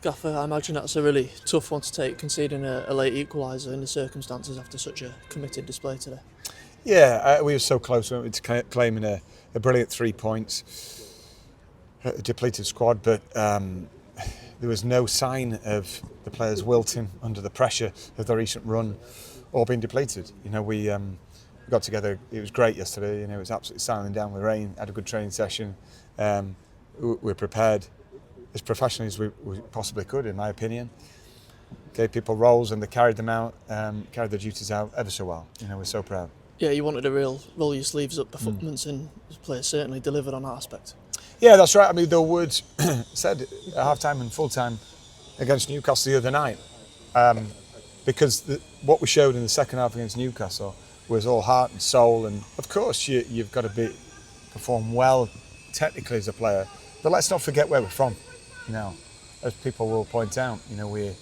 Gaffer, I imagine that's a really tough one to take, conceding a late equaliser in the circumstances after such a committed display today. Yeah, we were so close, weren't we, to claiming a brilliant 3 points. A depleted squad, but there was no sign of the players wilting under the pressure of the recent run or being depleted. We got together. It was great yesterday. It was absolutely silent down with rain. Had a good training session. We're prepared as professionally as we possibly could, in my opinion. Gave people roles and they carried them out, carried their duties out ever so well. We're so proud. Yeah, you wanted a real roll your sleeves up performance, and the players certainly delivered on that aspect. Yeah, that's right. I mean, the words said at half-time and full-time against Newcastle the other night, because what we showed in the second half against Newcastle was all heart and soul, and of course you've got to perform well technically as a player, but let's not forget where we're from. As people will point out, we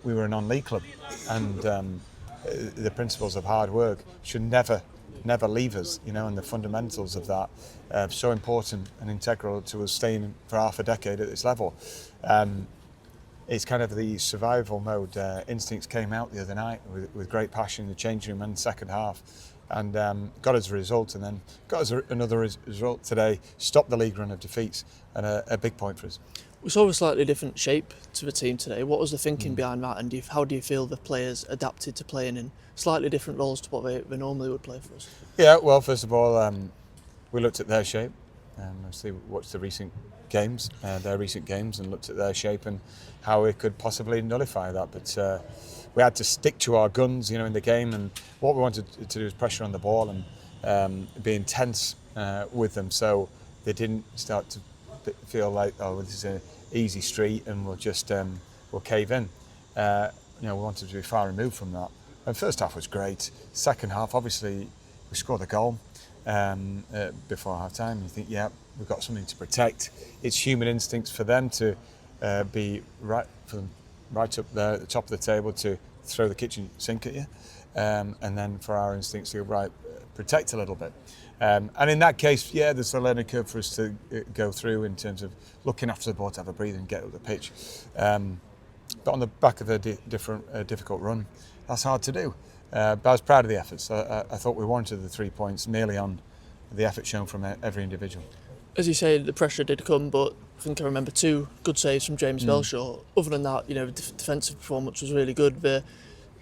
were a non-league club, and the principles of hard work should never leave us, and the fundamentals of that are so important and integral to us staying for half a decade at this level. It's kind of the survival mode instincts came out the other night with great passion in the changing room and the second half, and got us a result, and then got us another result today, stopped the league run of defeats, and a big point for us. We saw a slightly different shape to the team today. What was the thinking behind that, and how do you feel the players adapted to playing in slightly different roles to what they normally would play for us? Yeah, well, first of all, we looked at their shape. Obviously, watched the recent games, and looked at their shape and how we could possibly nullify that. But we had to stick to our guns, in the game. And what we wanted to do was pressure on the ball and be intense with them, so they didn't start to feel like, oh, this is an easy street and we'll just we'll cave in. We wanted to be far removed from that. And first half was great. Second half, obviously, we scored a goal before half time. You think, yeah, we've got something to protect. It's human instincts for them to be right up there at the top of the table to throw the kitchen sink at you, and then for our instincts to go, protect a little bit. And in that case, yeah, there's a learning curve for us to go through in terms of looking after the ball to have a breathe and get up the pitch. But on the back of a difficult run, that's hard to do. But I was proud of the efforts. I thought we warranted the 3 points merely on the effort shown from every individual. As you say, the pressure did come, but I think I remember 2 good saves from James Belshaw. Other than that, the defensive performance was really good.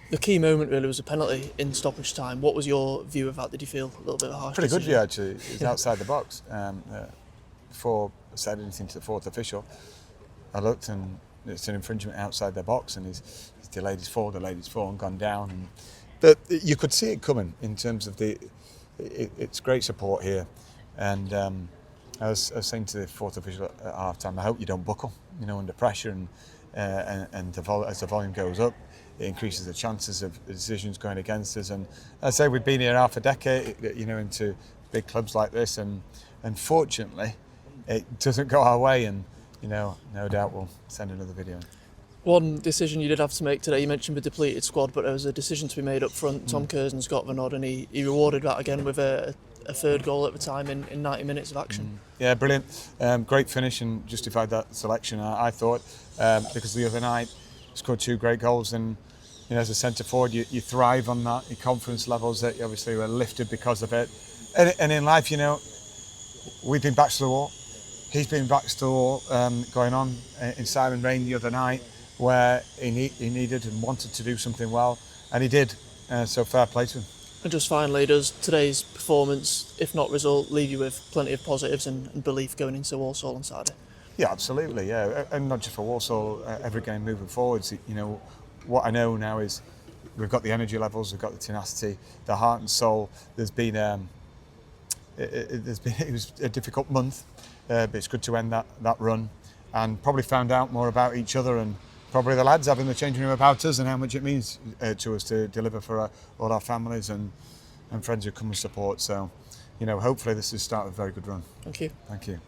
The key moment really was a penalty in stoppage time. What was your view of that? Did you feel a little bit of a harsh Pretty decision? good view, actually. It was outside the box. Before I said anything to the fourth official, I looked and it's an infringement outside their box, and he's delayed his fall and gone down. But you could see it coming in terms of it's great support here. And I was saying to the fourth official at half time, I hope you don't buckle, under pressure, and as the volume goes up, it increases the chances of decisions going against us. And I say we've been here half a decade, into big clubs like this, and unfortunately, it doesn't go our way. And no doubt we'll send another video. One decision you did have to make today, you mentioned the depleted squad, but there was a decision to be made up front. Tom Curzon's got the nod, and he rewarded that again with a third goal at the time in 90 minutes of action. Yeah, brilliant. Great finish and justified that selection, I thought, because the other night scored 2 great goals, and as a centre forward you thrive on that. Your confidence levels that obviously were lifted because of it. And in life, we've been backs to the wall. He's been backs to the wall, going on in silent rain the other night, where he needed and wanted to do something well, and he did. So fair play to him. And just finally, does today's performance, if not result, leave you with plenty of positives and belief going into Walsall on Saturday? Yeah, absolutely, yeah. And not just for Walsall, every game moving forwards. What I know now is we've got the energy levels, we've got the tenacity, the heart and soul. It was a difficult month, but it's good to end that run, and probably found out more about each other, and probably the lads having the changing room about us and how much it means to us to deliver for all our families and friends who come and support. So, hopefully this is the start of a very good run. Thank you. Thank you.